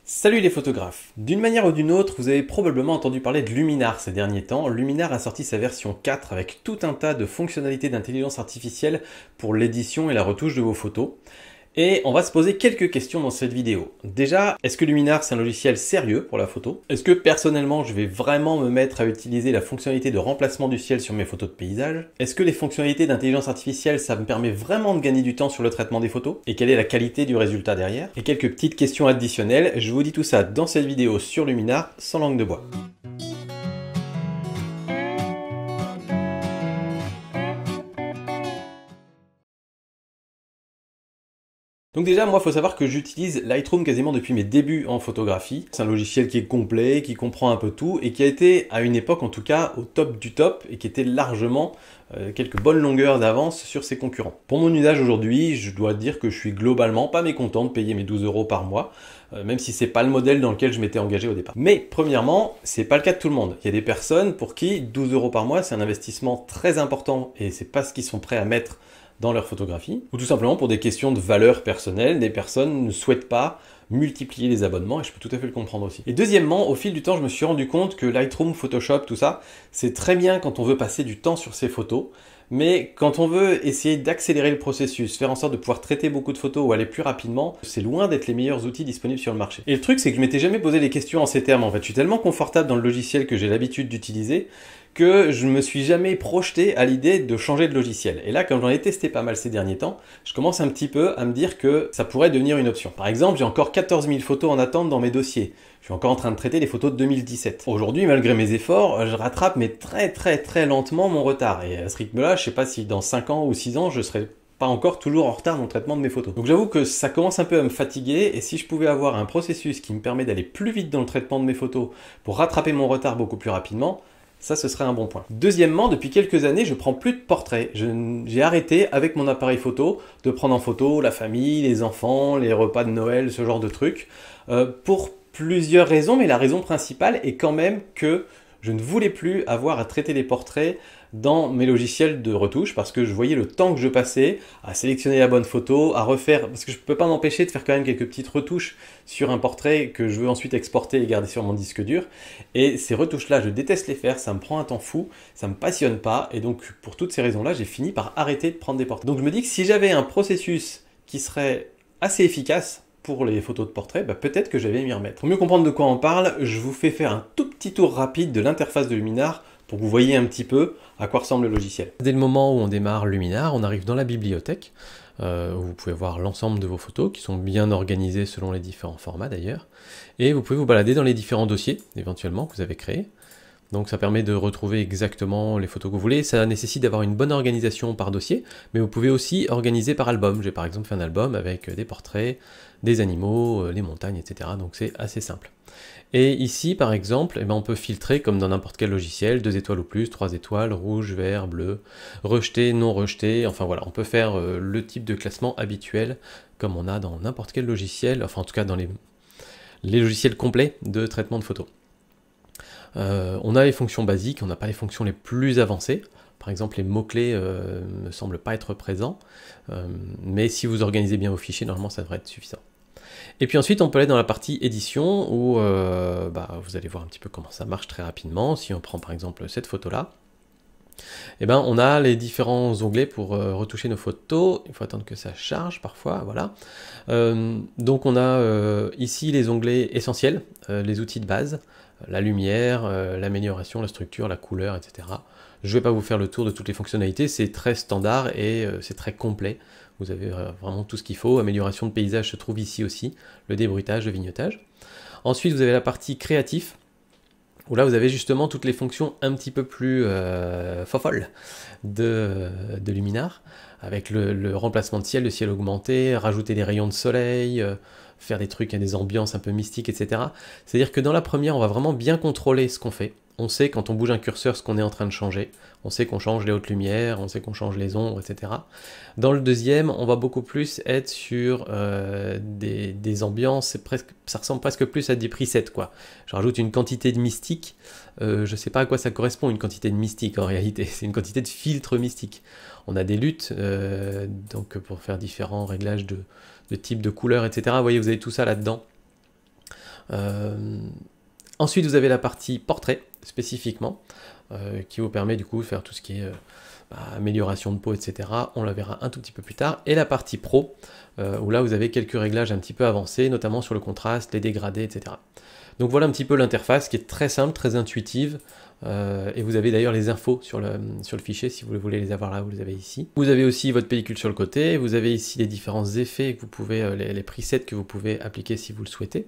Salut les photographes! D'une manière ou d'une autre, vous avez probablement entendu parler de Luminar ces derniers temps. Luminar a sorti sa version 4 avec tout un tas de fonctionnalités d'intelligence artificielle pour l'édition et la retouche de vos photos. Et on va se poser quelques questions dans cette vidéo. Déjà, est-ce que Luminar c'est un logiciel sérieux pour la photo? Est-ce que personnellement je vais vraiment me mettre à utiliser la fonctionnalité de remplacement du ciel sur mes photos de paysage? Est-ce que les fonctionnalités d'intelligence artificielle ça me permet vraiment de gagner du temps sur le traitement des photos? Et quelle est la qualité du résultat derrière? Et quelques petites questions additionnelles, je vous dis tout ça dans cette vidéo sur Luminar sans langue de bois. Donc déjà, moi, il faut savoir que j'utilise Lightroom quasiment depuis mes débuts en photographie. C'est un logiciel qui est complet, qui comprend un peu tout, et qui a été, à une époque en tout cas, au top du top, et qui était largement quelques bonnes longueurs d'avance sur ses concurrents. Pour mon usage aujourd'hui, je dois dire que je suis globalement pas mécontent de payer mes 12 € par mois, même si c'est pas le modèle dans lequel je m'étais engagé au départ. Mais premièrement, c'est pas le cas de tout le monde. Il y a des personnes pour qui 12 € par mois, c'est un investissement très important, et c'est pas ce qu'ils sont prêts à mettre dans leur photographie, ou tout simplement pour des questions de valeur personnelle, des personnes ne souhaitent pas multiplier les abonnements, et je peux tout à fait le comprendre aussi. Et deuxièmement, au fil du temps, je me suis rendu compte que Lightroom, Photoshop, tout ça, c'est très bien quand on veut passer du temps sur ses photos, mais quand on veut essayer d'accélérer le processus, faire en sorte de pouvoir traiter beaucoup de photos ou aller plus rapidement, c'est loin d'être les meilleurs outils disponibles sur le marché. Et le truc, c'est que je m'étais jamais posé les questions en ces termes, en fait. Je suis tellement confortable dans le logiciel que j'ai l'habitude d'utiliser, que je ne me suis jamais projeté à l'idée de changer de logiciel. Et là, comme j'en ai testé pas mal ces derniers temps, je commence un petit peu à me dire que ça pourrait devenir une option. Par exemple, j'ai encore 14 000 photos en attente dans mes dossiers. Je suis encore en train de traiter les photos de 2017. Aujourd'hui, malgré mes efforts, je rattrape mais très lentement mon retard. Et à ce rythme-là, je sais pas si dans 5 ans ou 6 ans, je serai pas encore toujours en retard dans le traitement de mes photos. Donc j'avoue que ça commence un peu à me fatiguer, et si je pouvais avoir un processus qui me permet d'aller plus vite dans le traitement de mes photos pour rattraper mon retard beaucoup plus rapidement, ça, ce serait un bon point. Deuxièmement, depuis quelques années, je prends plus de portraits. J'ai arrêté, avec mon appareil photo, de prendre en photo la famille, les enfants, les repas de Noël, ce genre de trucs, pour plusieurs raisons, mais la raison principale est quand même que je ne voulais plus avoir à traiter les portraits dans mes logiciels de retouche, parce que je voyais le temps que je passais à sélectionner la bonne photo, à refaire, parce que je ne peux pas m'empêcher de faire quand même quelques petites retouches sur un portrait que je veux ensuite exporter et garder sur mon disque dur. Et ces retouches-là, je déteste les faire, ça me prend un temps fou, ça me passionne pas, et donc pour toutes ces raisons-là, j'ai fini par arrêter de prendre des portraits. Donc je me dis que si j'avais un processus qui serait assez efficace pour les photos de portrait, peut-être que j'allais m'y remettre. Pour mieux comprendre de quoi on parle, je vous fais faire un tout petit tour rapide de l'interface de Luminar pour que vous voyez un petit peu à quoi ressemble le logiciel. Dès le moment où on démarre Luminar, on arrive dans la bibliothèque, où vous pouvez voir l'ensemble de vos photos, qui sont bien organisées selon les différents formats d'ailleurs, et vous pouvez vous balader dans les différents dossiers, éventuellement, que vous avez créés. Donc ça permet de retrouver exactement les photos que vous voulez. Ça nécessite d'avoir une bonne organisation par dossier, mais vous pouvez aussi organiser par album. J'ai par exemple fait un album avec des portraits, des animaux, les montagnes, etc. Donc c'est assez simple. Et ici, par exemple, on peut filtrer comme dans n'importe quel logiciel, 2 étoiles ou plus, 3 étoiles, rouge, vert, bleu, rejeté, non rejeté, enfin voilà, on peut faire le type de classement habituel comme on a dans n'importe quel logiciel, enfin en tout cas dans les logiciels complets de traitement de photos. On a les fonctions basiques, on n'a pas les fonctions les plus avancées. Par exemple, les mots-clés ne semblent pas être présents, mais si vous organisez bien vos fichiers, normalement ça devrait être suffisant. Et puis ensuite, on peut aller dans la partie édition, où vous allez voir un petit peu comment ça marche très rapidement. Si on prend par exemple cette photo-là, on a les différents onglets pour retoucher nos photos. Il faut attendre que ça charge parfois, voilà. Donc on a ici les onglets essentiels, les outils de base, la lumière, l'amélioration, la structure, la couleur, etc. Je ne vais pas vous faire le tour de toutes les fonctionnalités, c'est très standard et c'est très complet. Vous avez vraiment tout ce qu'il faut. Amélioration de paysage se trouve ici aussi, le débruitage, le vignetage. Ensuite, vous avez la partie créatif, où là vous avez justement toutes les fonctions un petit peu plus fofolles de Luminar, avec le remplacement de ciel, le ciel augmenté, rajouter des rayons de soleil, faire des trucs, des ambiances un peu mystiques, etc. C'est-à-dire que dans la première, on va vraiment bien contrôler ce qu'on fait. On sait quand on bouge un curseur ce qu'on est en train de changer, on sait qu'on change les hautes lumières, on sait qu'on change les ombres, etc. Dans le deuxième, on va beaucoup plus être sur des ambiances, ça ressemble presque plus à des presets, quoi. Je rajoute une quantité de mystique, je ne sais pas à quoi ça correspond une quantité de mystique en réalité, c'est une quantité de filtres mystiques. On a des luttes, donc pour faire différents réglages de type de couleurs, etc. Vous voyez, vous avez tout ça là-dedans. Ensuite, vous avez la partie portrait, spécifiquement, qui vous permet du coup de faire tout ce qui est amélioration de peau, etc. On la verra un tout petit peu plus tard. Et la partie pro, où là vous avez quelques réglages un petit peu avancés, notamment sur le contraste, les dégradés, etc. Donc voilà un petit peu l'interface qui est très simple, très intuitive. Et vous avez d'ailleurs les infos sur le fichier si vous voulez les avoir là, vous les avez ici. Vous avez aussi votre pellicule sur le côté, vous avez ici les différents effets que vous pouvez, les presets que vous pouvez appliquer si vous le souhaitez.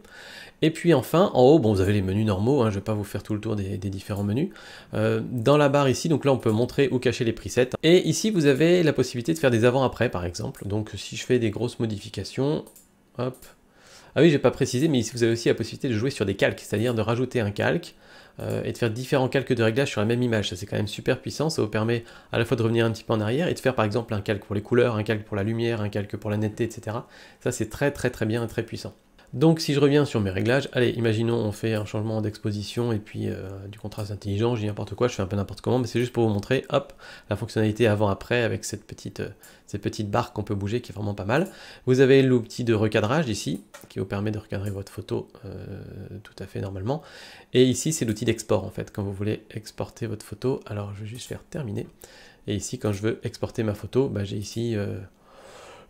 Et puis enfin, en haut, bon, vous avez les menus normaux, hein, je ne vais pas vous faire tout le tour des différents menus. Dans la barre ici, donc là on peut montrer ou cacher les presets. Et ici vous avez la possibilité de faire des avant-après par exemple. Donc si je fais des grosses modifications, hop. Ah oui, j'ai pas précisé, mais ici vous avez aussi la possibilité de jouer sur des calques, c'est-à-dire de rajouter un calque et de faire différents calques de réglage sur la même image. Ça c'est quand même super puissant, ça vous permet à la fois de revenir un petit peu en arrière et de faire par exemple un calque pour les couleurs, un calque pour la lumière, un calque pour la netteté, etc. Ça c'est très bien et très puissant. Donc si je reviens sur mes réglages, allez, imaginons on fait un changement d'exposition et puis du contraste intelligent, je dis n'importe quoi, je fais un peu n'importe comment, mais c'est juste pour vous montrer, hop, la fonctionnalité avant-après avec cette petite barre qu'on peut bouger qui est vraiment pas mal. Vous avez l'outil de recadrage ici, qui vous permet de recadrer votre photo tout à fait normalement. Et ici c'est l'outil d'export en fait, quand vous voulez exporter votre photo. Alors je vais juste faire terminer. Et ici quand je veux exporter ma photo, bah, j'ai ici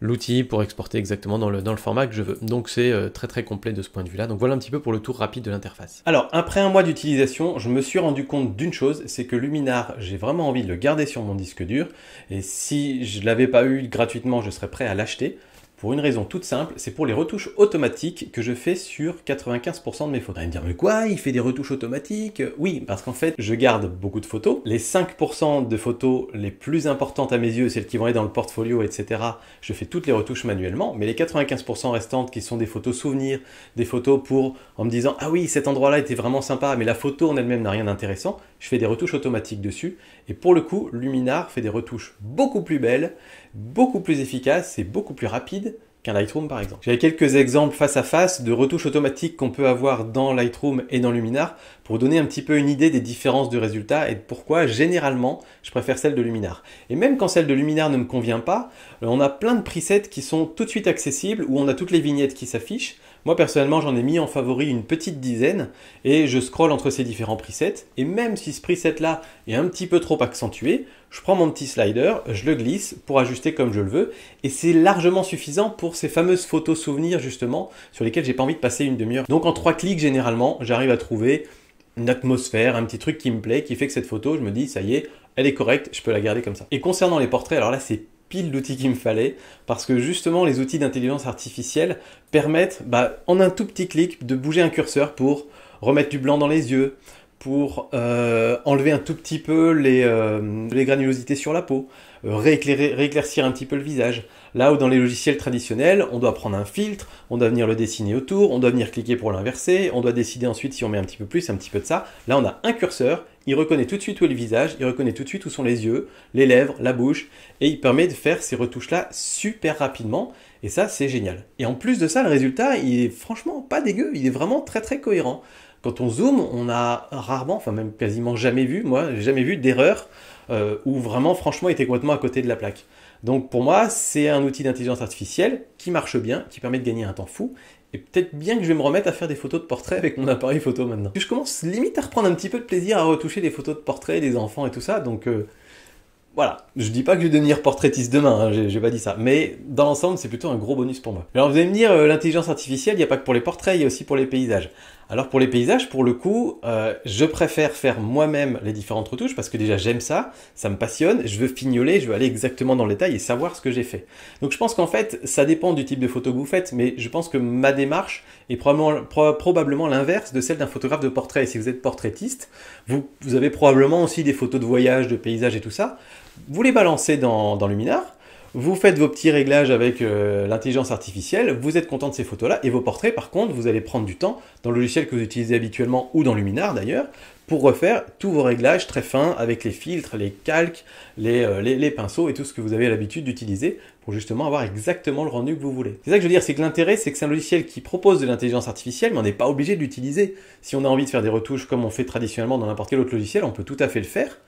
l'outil pour exporter exactement dans le format que je veux. Donc c'est très complet de ce point de vue là. Donc voilà un petit peu pour le tour rapide de l'interface. Alors après un mois d'utilisation, je me suis rendu compte d'une chose, c'est que Luminar, j'ai vraiment envie de le garder sur mon disque dur. Et si je ne l'avais pas eu gratuitement, je serais prêt à l'acheter. Pour une raison toute simple, c'est pour les retouches automatiques que je fais sur 95% de mes photos. Vous allez me dire, mais quoi, il fait des retouches automatiques? Oui, parce qu'en fait, je garde beaucoup de photos. Les 5% de photos les plus importantes à mes yeux, celles qui vont aller dans le portfolio, etc., je fais toutes les retouches manuellement. Mais les 95% restantes, qui sont des photos souvenirs, des photos en me disant, ah oui, cet endroit-là était vraiment sympa, mais la photo en elle-même n'a rien d'intéressant, je fais des retouches automatiques dessus. Et pour le coup, Luminar fait des retouches beaucoup plus belles, beaucoup plus efficaces et beaucoup plus rapides qu'un Lightroom par exemple. J'avais quelques exemples face à face de retouches automatiques qu'on peut avoir dans Lightroom et dans Luminar pour donner un petit peu une idée des différences de résultats et de pourquoi généralement je préfère celle de Luminar. Et même quand celle de Luminar ne me convient pas, on a plein de presets qui sont tout de suite accessibles où on a toutes les vignettes qui s'affichent. Moi personnellement j'en ai mis en favori une petite dizaine et je scrolle entre ces différents presets et même si ce preset là est un petit peu trop accentué, je prends mon petit slider, je le glisse pour ajuster comme je le veux et c'est largement suffisant pour ces fameuses photos souvenirs justement sur lesquelles j'ai pas envie de passer une demi-heure. Donc en 3 clics généralement j'arrive à trouver une atmosphère, un petit truc qui me plaît, qui fait que cette photo je me dis ça y est, elle est correcte, je peux la garder comme ça. Et concernant les portraits, alors là c'est pile l'outil qu'il me fallait parce que justement les outils d'intelligence artificielle permettent en un tout petit clic de bouger un curseur pour remettre du blanc dans les yeux, pour enlever un tout petit peu les granulosités sur la peau, rééclaircir un petit peu le visage. Là où dans les logiciels traditionnels, on doit prendre un filtre, on doit venir le dessiner autour, on doit venir cliquer pour l'inverser, on doit décider ensuite si on met un petit peu plus, un petit peu de ça. Là on a un curseur, il reconnaît tout de suite où est le visage, il reconnaît tout de suite où sont les yeux, les lèvres, la bouche, et il permet de faire ces retouches-là super rapidement, et ça c'est génial. Et en plus de ça, le résultat, il est franchement pas dégueu, il est vraiment très cohérent. Quand on zoome, on a rarement, enfin même quasiment jamais vu, moi j'ai jamais vu d'erreur où vraiment franchement il était complètement à côté de la plaque. Donc pour moi c'est un outil d'intelligence artificielle qui marche bien, qui permet de gagner un temps fou, et peut-être bien que je vais me remettre à faire des photos de portraits avec mon appareil photo maintenant. Je commence limite à reprendre un petit peu de plaisir à retoucher les photos de portraits des enfants et tout ça, donc voilà, je dis pas que je vais devenir portraitiste demain, hein, j'ai pas dit ça, mais dans l'ensemble c'est plutôt un gros bonus pour moi. Alors vous allez me dire, l'intelligence artificielle, il n'y a pas que pour les portraits, il y a aussi pour les paysages. Alors pour les paysages, pour le coup, je préfère faire moi-même les différentes retouches parce que déjà j'aime ça, ça me passionne, je veux fignoler, je veux aller exactement dans le détail et savoir ce que j'ai fait. Donc je pense qu'en fait, ça dépend du type de photo que vous faites, mais je pense que ma démarche est probablement l'inverse de celle d'un photographe de portrait. Et si vous êtes portraitiste, vous avez probablement aussi des photos de voyage, de paysages et tout ça. Vous les balancez dans Luminar, vous faites vos petits réglages avec l'intelligence artificielle, vous êtes content de ces photos-là, et vos portraits, par contre, vous allez prendre du temps, dans le logiciel que vous utilisez habituellement, ou dans Luminar d'ailleurs, pour refaire tous vos réglages très fins, avec les filtres, les calques, les pinceaux, et tout ce que vous avez l'habitude d'utiliser, pour justement avoir exactement le rendu que vous voulez. C'est ça que je veux dire, c'est que l'intérêt, c'est que c'est un logiciel qui propose de l'intelligence artificielle, mais on n'est pas obligé de l'utiliser. Si on a envie de faire des retouches comme on fait traditionnellement dans n'importe quel autre logiciel, on peut tout à fait le faire.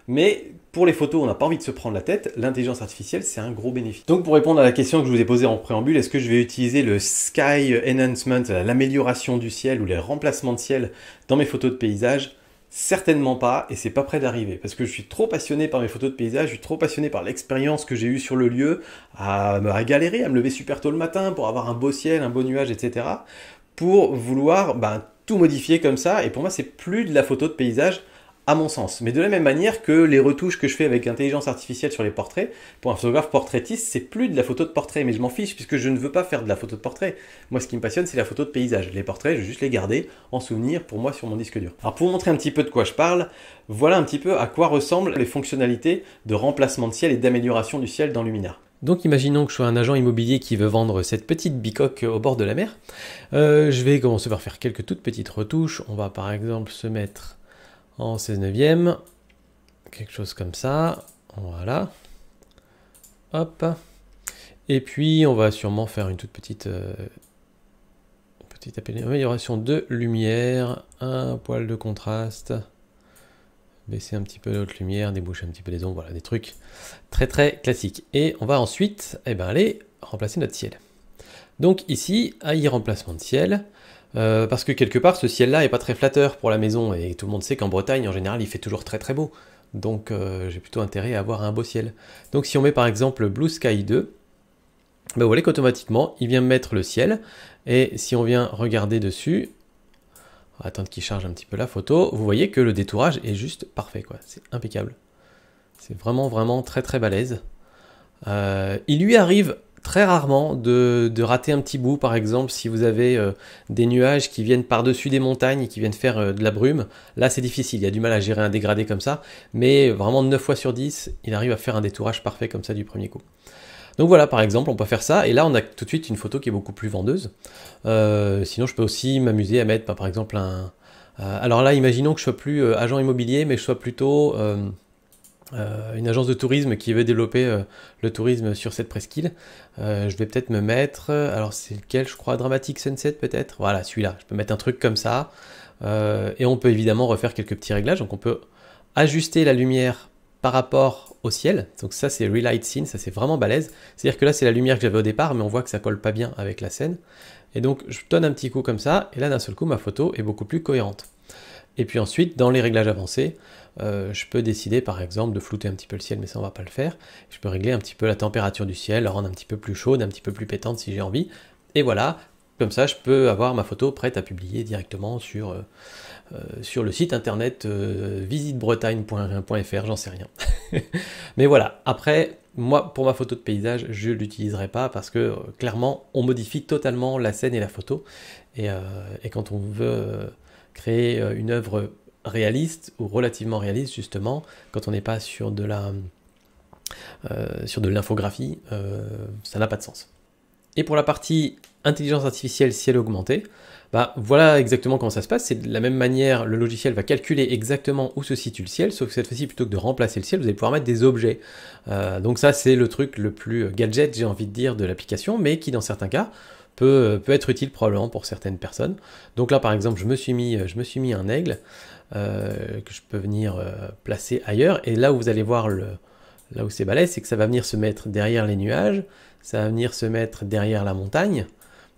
Mais pour les photos, on n'a pas envie de se prendre la tête, l'intelligence artificielle, c'est un gros bénéfice. Donc pour répondre à la question que je vous ai posée en préambule, est-ce que je vais utiliser le Sky Enhancement, l'amélioration du ciel ou les remplacements de ciel dans mes photos de paysage? Certainement pas, et c'est pas près d'arriver, parce que je suis trop passionné par mes photos de paysage, je suis trop passionné par l'expérience que j'ai eue sur le lieu, à galérer, à me lever super tôt le matin pour avoir un beau ciel, un beau nuage, etc. Pour vouloir tout modifier comme ça, et pour moi c'est plus de la photo de paysage, à mon sens. Mais de la même manière que les retouches que je fais avec intelligence artificielle sur les portraits, pour un photographe portraitiste, c'est plus de la photo de portrait, mais je m'en fiche puisque je ne veux pas faire de la photo de portrait. Moi, ce qui me passionne, c'est la photo de paysage. Les portraits, je veux juste les garder en souvenir pour moi sur mon disque dur. Alors pour vous montrer un petit peu de quoi je parle, voilà un petit peu à quoi ressemblent les fonctionnalités de remplacement de ciel et d'amélioration du ciel dans Luminar. Donc imaginons que je sois un agent immobilier qui veut vendre cette petite bicoque au bord de la mer. Je vais commencer par faire quelques toutes petites retouches. On va par exemple se mettre en 16/9, quelque chose comme ça, voilà, hop, et puis on va sûrement faire une toute petite amélioration de lumière, un poil de contraste, baisser un petit peu l'autre lumière, déboucher un petit peu les ombres, voilà, des trucs très très classiques. Et on va ensuite aller remplacer notre ciel. Donc ici, AI remplacement de ciel, parce que quelque part ce ciel-là est pas très flatteur pour la maison, et tout le monde sait qu'en Bretagne en général il fait toujours très très beau, donc j'ai plutôt intérêt à avoir un beau ciel. Donc si on met par exemple Blue Sky 2, vous voyez qu'automatiquement il vient me mettre le ciel, et si on vient regarder dessus, on va attendre qu'il charge un petit peu la photo, vous voyez que le détourage est juste parfait, quoi. C'est impeccable. C'est vraiment vraiment très très balèze. Il lui arrive très rarement de rater un petit bout, par exemple si vous avez des nuages qui viennent par-dessus des montagnes et qui viennent faire de la brume, là c'est difficile, il y a du mal à gérer un dégradé comme ça, mais vraiment 9 fois sur 10, il arrive à faire un détourage parfait comme ça du premier coup. Donc voilà, par exemple, on peut faire ça, et là on a tout de suite une photo qui est beaucoup plus vendeuse. Sinon je peux aussi m'amuser à mettre par exemple un... alors là, imaginons que je sois plus agent immobilier, mais je sois plutôt... une agence de tourisme qui veut développer le tourisme sur cette presqu'île. Je vais peut-être me mettre, alors c'est lequel je crois, Dramatic Sunset peut-être, voilà celui-là, je peux mettre un truc comme ça, et on peut évidemment refaire quelques petits réglages, donc on peut ajuster la lumière par rapport au ciel, donc ça c'est Relight Scene, ça c'est vraiment balèze, c'est-à-dire que là c'est la lumière que j'avais au départ, mais on voit que ça colle pas bien avec la scène, et donc je donne un petit coup comme ça, et là d'un seul coup ma photo est beaucoup plus cohérente. Et puis ensuite, dans les réglages avancés, je peux décider par exemple de flouter un petit peu le ciel, mais ça on va pas le faire. Je peux régler un petit peu la température du ciel, la rendre un petit peu plus chaude, un petit peu plus pétante si j'ai envie. Et voilà, comme ça je peux avoir ma photo prête à publier directement sur le site internet visitebretagne.fr, j'en sais rien. Mais voilà, après, moi pour ma photo de paysage, je ne l'utiliserai pas parce que clairement on modifie totalement la scène et la photo. Et quand on veut... créer une œuvre réaliste ou relativement réaliste justement, quand on n'est pas sur de l'infographie, ça n'a pas de sens. Et pour la partie intelligence artificielle ciel augmenté, voilà exactement comment ça se passe. C'est de la même manière, le logiciel va calculer exactement où se situe le ciel, sauf que cette fois-ci, plutôt que de remplacer le ciel, vous allez pouvoir mettre des objets. Donc ça, c'est le truc le plus gadget, j'ai envie de dire, de l'application, mais qui dans certains cas peut être utile probablement pour certaines personnes. Donc là par exemple je me suis mis un aigle que je peux venir placer ailleurs, et là où vous allez voir là où c'est balèze, c'est que ça va venir se mettre derrière les nuages, ça va venir se mettre derrière la montagne,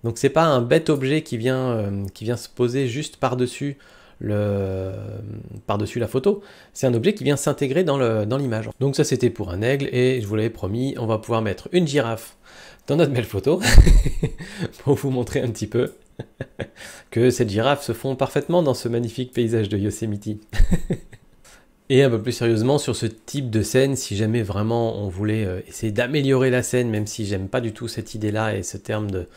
donc c'est pas un bête objet qui vient se poser juste par-dessus la photo, c'est un objet qui vient s'intégrer dans l'image. Donc ça c'était pour un aigle, et je vous l'avais promis, on va pouvoir mettre une girafe dans notre belle photo pour vous montrer un petit peu que cette girafe se fond parfaitement dans ce magnifique paysage de Yosemite. Et un peu plus sérieusement sur ce type de scène, si jamais vraiment on voulait essayer d'améliorer la scène, même si j'aime pas du tout cette idée-là et ce terme de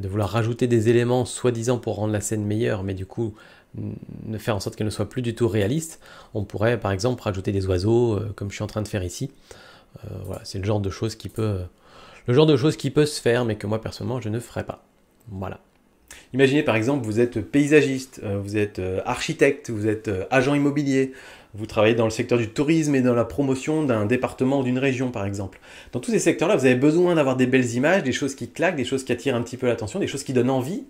vouloir rajouter des éléments soi-disant pour rendre la scène meilleure, mais du coup de faire en sorte qu'elle ne soit plus du tout réaliste, on pourrait par exemple rajouter des oiseaux comme je suis en train de faire ici. Voilà, c'est le genre de choses qui peut se faire, mais que moi personnellement je ne ferai pas. Voilà. Imaginez par exemple, vous êtes paysagiste, vous êtes architecte, vous êtes agent immobilier, vous travaillez dans le secteur du tourisme et dans la promotion d'un département ou d'une région par exemple. Dans tous ces secteurs-là, vous avez besoin d'avoir des belles images, des choses qui claquent, des choses qui attirent un petit peu l'attention, des choses qui donnent envie,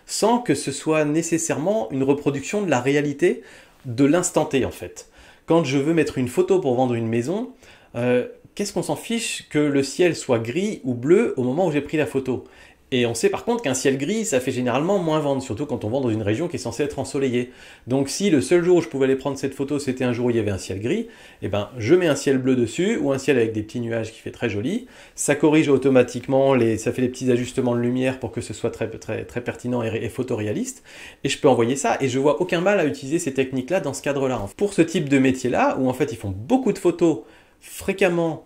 sans que ce soit nécessairement une reproduction de la réalité de l'instant T en fait. Quand je veux mettre une photo pour vendre une maison, qu'est-ce qu'on s'en fiche que le ciel soit gris ou bleu au moment où j'ai pris la photo? Et on sait par contre qu'un ciel gris, ça fait généralement moins vendre, surtout quand on vend dans une région qui est censée être ensoleillée. Donc si le seul jour où je pouvais aller prendre cette photo, c'était un jour où il y avait un ciel gris, eh ben, je mets un ciel bleu dessus, ou un ciel avec des petits nuages qui fait très joli. Ça corrige automatiquement, ça fait des petits ajustements de lumière pour que ce soit très, très, très pertinent et photoréaliste. Et je peux envoyer ça, et je vois aucun mal à utiliser ces techniques-là dans ce cadre-là. Pour ce type de métier-là, où en fait ils font beaucoup de photos fréquemment,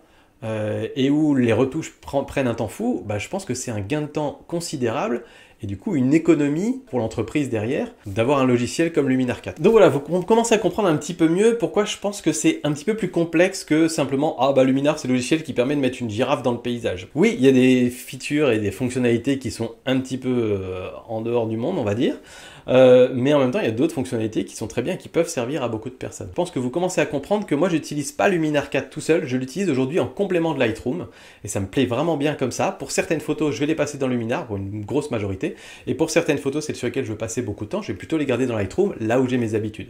et où les retouches prennent un temps fou, bah, je pense que c'est un gain de temps considérable et du coup une économie pour l'entreprise derrière d'avoir un logiciel comme Luminar 4. Donc voilà, vous commencez à comprendre un petit peu mieux pourquoi je pense que c'est un petit peu plus complexe que simplement « Ah bah Luminar c'est le logiciel qui permet de mettre une girafe dans le paysage ». Oui, il y a des features et des fonctionnalités qui sont un petit peu en dehors du monde, on va dire, mais en même temps il y a d'autres fonctionnalités qui sont très bien et qui peuvent servir à beaucoup de personnes. Je pense que vous commencez à comprendre que moi j'utilise pas Luminar 4 tout seul, je l'utilise aujourd'hui en complément de Lightroom et ça me plaît vraiment bien comme ça. Pour certaines photos je vais les passer dans Luminar, pour une grosse majorité, et pour certaines photos, celles sur lesquelles je veux passer beaucoup de temps, je vais plutôt les garder dans Lightroom, là où j'ai mes habitudes.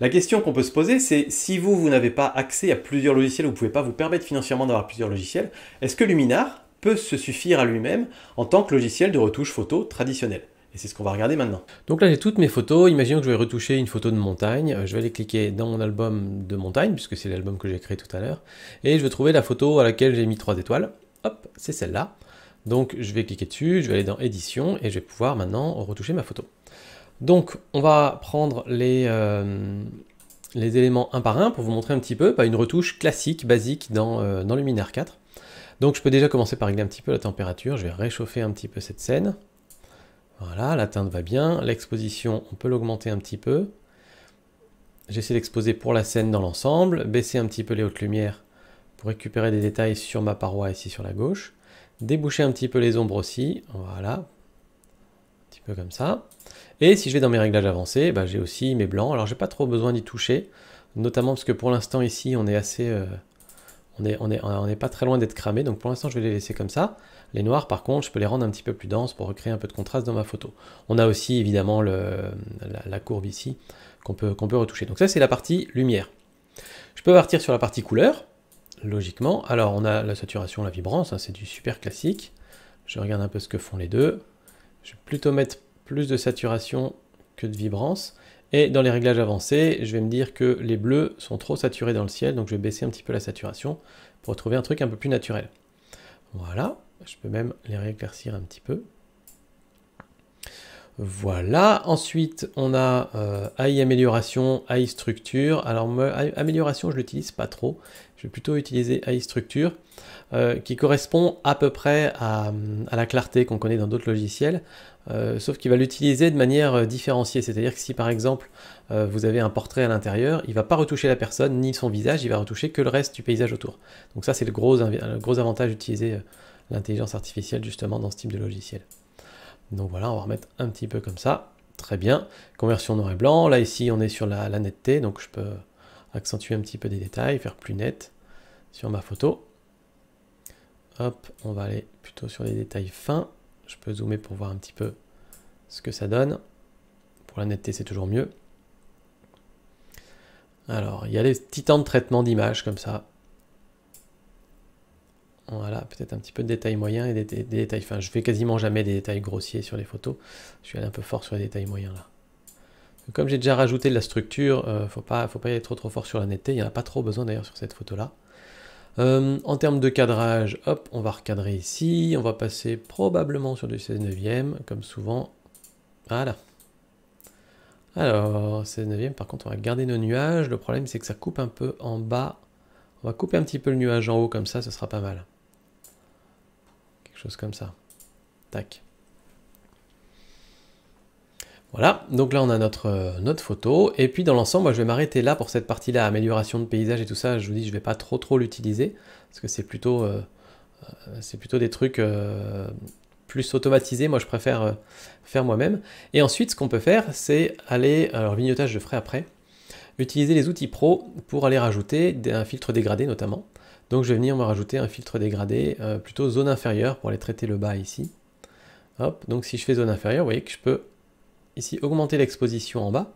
La question qu'on peut se poser, c'est si vous n'avez pas accès à plusieurs logiciels, vous ne pouvez pas vous permettre financièrement d'avoir plusieurs logiciels, est-ce que Luminar peut se suffire à lui-même en tant que logiciel de retouche photo traditionnel? Et c'est ce qu'on va regarder maintenant. Donc là, j'ai toutes mes photos. Imaginons que je vais retoucher une photo de montagne. Je vais aller cliquer dans mon album de montagne, puisque c'est l'album que j'ai créé tout à l'heure. Et je vais trouver la photo à laquelle j'ai mis 3 étoiles. Hop, c'est celle-là. Donc je vais cliquer dessus, je vais aller dans édition et je vais pouvoir maintenant retoucher ma photo. Donc on va prendre les éléments un par un pour vous montrer un petit peu une retouche classique, basique dans Luminar 4. Donc je peux déjà commencer par régler un petit peu la température, je vais réchauffer un petit peu cette scène. Voilà, la teinte va bien, l'exposition on peut l'augmenter un petit peu. J'essaie d'exposer pour la scène dans l'ensemble, baisser un petit peu les hautes lumières pour récupérer des détails sur ma paroi ici sur la gauche. Déboucher un petit peu les ombres aussi, voilà, un petit peu comme ça. Et si je vais dans mes réglages avancés, bah, j'ai aussi mes blancs. Alors j'ai pas trop besoin d'y toucher, notamment parce que pour l'instant ici on est assez, on est pas très loin d'être cramé, donc pour l'instant je vais les laisser comme ça. Les noirs par contre, je peux les rendre un petit peu plus denses pour recréer un peu de contraste dans ma photo. On a aussi évidemment la courbe ici qu'on peut retoucher. Donc ça c'est la partie lumière. Je peux partir sur la partie couleur. Logiquement, alors on a la saturation, la vibrance, hein, c'est du super classique. Je regarde un peu ce que font les deux. Je vais plutôt mettre plus de saturation que de vibrance. Et dans les réglages avancés, je vais me dire que les bleus sont trop saturés dans le ciel, donc je vais baisser un petit peu la saturation pour retrouver un truc un peu plus naturel. Voilà, je peux même les rééclaircir un petit peu. Voilà, ensuite on a AI amélioration, AI structure. Alors moi, amélioration je l'utilise pas trop, je vais plutôt utiliser AI structure qui correspond à peu près à la clarté qu'on connaît dans d'autres logiciels, sauf qu'il va l'utiliser de manière différenciée, c'est-à-dire que si par exemple vous avez un portrait à l'intérieur, il ne va pas retoucher la personne ni son visage, il va retoucher que le reste du paysage autour. Donc ça c'est le gros avantage d'utiliser l'intelligence artificielle justement dans ce type de logiciel. Donc voilà, on va remettre un petit peu comme ça. Très bien. Conversion noir et blanc. Là, ici, on est sur la netteté. Donc, je peux accentuer un petit peu des détails, faire plus net sur ma photo. Hop, on va aller plutôt sur les détails fins. Je peux zoomer pour voir un petit peu ce que ça donne. Pour la netteté, c'est toujours mieux. Alors, il y a les petits temps de traitement d'image comme ça. Voilà, peut-être un petit peu de détails moyens et des détails fins. Je fais quasiment jamais des détails grossiers sur les photos. Je suis allé un peu fort sur les détails moyens là. Comme j'ai déjà rajouté de la structure, faut pas y aller trop fort sur la netteté. Il n'y en a pas trop besoin d'ailleurs sur cette photo là. En termes de cadrage, hop, on va recadrer ici. On va passer probablement sur du 16/9, comme souvent. Voilà. Alors, 16/9, par contre, on va garder nos nuages. Le problème, c'est que ça coupe un peu en bas. On va couper un petit peu le nuage en haut, comme ça, ce sera pas mal. Chose comme ça. Tac. Voilà, donc là on a notre photo, et puis dans l'ensemble, moi je vais m'arrêter là pour cette partie-là, amélioration de paysage et tout ça. Je vous dis, je vais pas trop l'utiliser, parce que c'est plutôt des trucs plus automatisés, moi je préfère faire moi-même. Et ensuite, ce qu'on peut faire, c'est aller, alors le vignotage je ferai après, utiliser les outils pro pour aller rajouter un filtre dégradé notamment. Donc je vais venir me rajouter un filtre dégradé, plutôt zone inférieure pour aller traiter le bas ici. Hop, donc si je fais zone inférieure, vous voyez que je peux ici augmenter l'exposition en bas.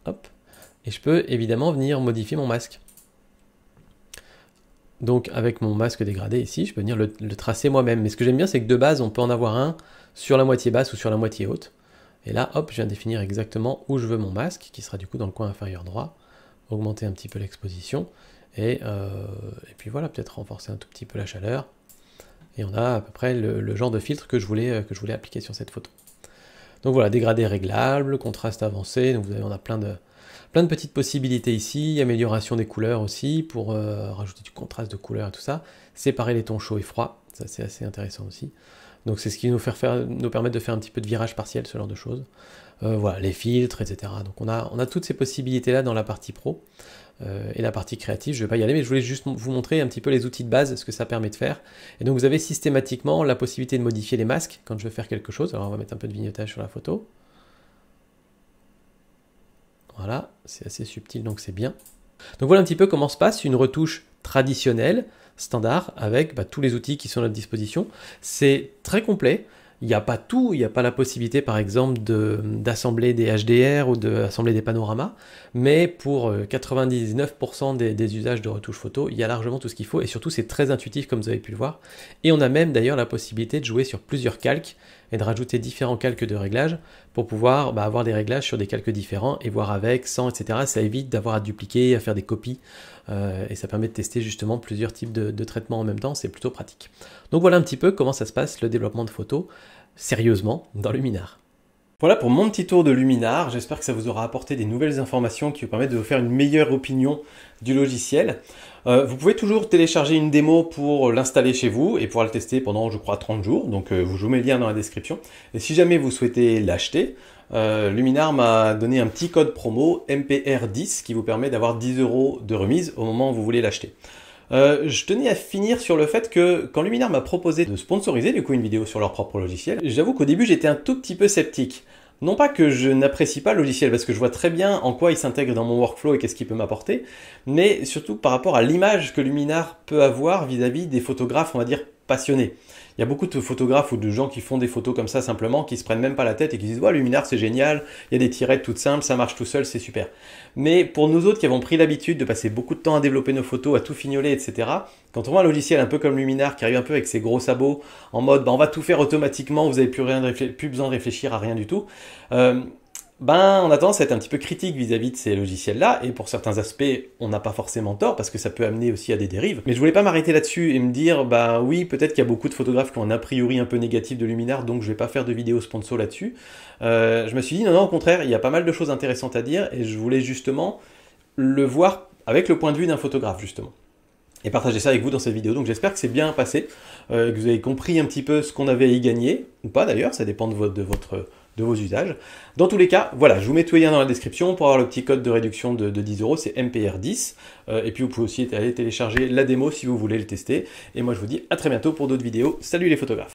Hop, et je peux évidemment venir modifier mon masque. Donc avec mon masque dégradé ici, je peux venir le tracer moi-même. Mais ce que j'aime bien, c'est que de base, on peut en avoir un sur la moitié basse ou sur la moitié haute. Et là, hop, je viens définir exactement où je veux mon masque, qui sera du coup dans le coin inférieur droit. Augmenter un petit peu l'exposition. Et puis voilà, peut-être renforcer un tout petit peu la chaleur. Et on a à peu près le genre de filtre que je voulais appliquer sur cette photo. Donc voilà, dégradé réglable, contraste avancé. Donc on a plein de petites possibilités ici, amélioration des couleurs aussi, pour rajouter du contraste de couleurs et tout ça, séparer les tons chauds et froids, ça c'est assez intéressant aussi. Donc c'est ce qui nous permet de faire un petit peu de virage partiel, ce genre de choses. Voilà, les filtres, etc. Donc on a toutes ces possibilités-là dans la partie pro. Et la partie créative, je ne vais pas y aller, mais je voulais juste vous montrer un petit peu les outils de base, ce que ça permet de faire. Et donc vous avez systématiquement la possibilité de modifier les masques quand je veux faire quelque chose. Alors on va mettre un peu de vignettage sur la photo. Voilà, c'est assez subtil, donc c'est bien. Donc voilà un petit peu comment se passe une retouche traditionnelle, standard, avec tous les outils qui sont à notre disposition. C'est très complet. Il n'y a pas tout, il n'y a pas la possibilité par exemple d'assembler des HDR ou d'assembler des panoramas, mais pour 99% des usages de retouche photo, il y a largement tout ce qu'il faut et surtout c'est très intuitif comme vous avez pu le voir. Et on a même d'ailleurs la possibilité de jouer sur plusieurs calques et de rajouter différents calques de réglage pour pouvoir avoir des réglages sur des calques différents et voir avec, sans, etc. Ça évite d'avoir à dupliquer, à faire des copies et ça permet de tester justement plusieurs types de traitements en même temps, c'est plutôt pratique. Donc voilà un petit peu comment ça se passe le développement de photos sérieusement dans Luminar. Voilà pour mon petit tour de Luminar, j'espère que ça vous aura apporté des nouvelles informations qui vous permettent de vous faire une meilleure opinion du logiciel. Vous pouvez toujours télécharger une démo pour l'installer chez vous et pouvoir le tester pendant, je crois, 30 jours. Donc je vous mets le lien dans la description. Et si jamais vous souhaitez l'acheter, Luminar m'a donné un petit code promo MPR10 qui vous permet d'avoir 10 € de remise au moment où vous voulez l'acheter. Je tenais à finir sur le fait que quand Luminar m'a proposé de sponsoriser du coup une vidéo sur leur propre logiciel, j'avoue qu'au début j'étais un tout petit peu sceptique. Non pas que je n'apprécie pas le logiciel, parce que je vois très bien en quoi il s'intègre dans mon workflow et qu'est-ce qu'il peut m'apporter, mais surtout par rapport à l'image que Luminar peut avoir vis-à-vis des photographes, on va dire, passionnés. Il y a beaucoup de photographes ou de gens qui font des photos comme ça simplement, qui se prennent même pas la tête et qui disent « Ouais, Luminar c'est génial, il y a des tirettes toutes simples, ça marche tout seul, c'est super. » Mais pour nous autres qui avons pris l'habitude de passer beaucoup de temps à développer nos photos, à tout fignoler, etc., quand on voit un logiciel un peu comme Luminar qui arrive un peu avec ses gros sabots, en mode on va tout faire automatiquement, vous n'avez plus besoin de réfléchir à rien du tout, on a tendance à être un petit peu critique vis-à-vis de ces logiciels-là, et pour certains aspects, on n'a pas forcément tort, parce que ça peut amener aussi à des dérives. Mais je voulais pas m'arrêter là-dessus et me dire, oui, peut-être qu'il y a beaucoup de photographes qui ont un a priori un peu négatif de Luminar, donc je vais pas faire de vidéo sponsor là-dessus. Je me suis dit, non, au contraire, il y a pas mal de choses intéressantes à dire, et je voulais justement le voir avec le point de vue d'un photographe, justement. Et partager ça avec vous dans cette vidéo. Donc j'espère que c'est bien passé, que vous avez compris un petit peu ce qu'on avait à y gagner, ou pas d'ailleurs, ça dépend de vos usages. Dans tous les cas, voilà, je vous mets tous les liens dans la description pour avoir le petit code de réduction de 10 €, c'est MPR10. Et puis vous pouvez aussi aller télécharger la démo si vous voulez le tester. Et moi je vous dis à très bientôt pour d'autres vidéos. Salut les photographes!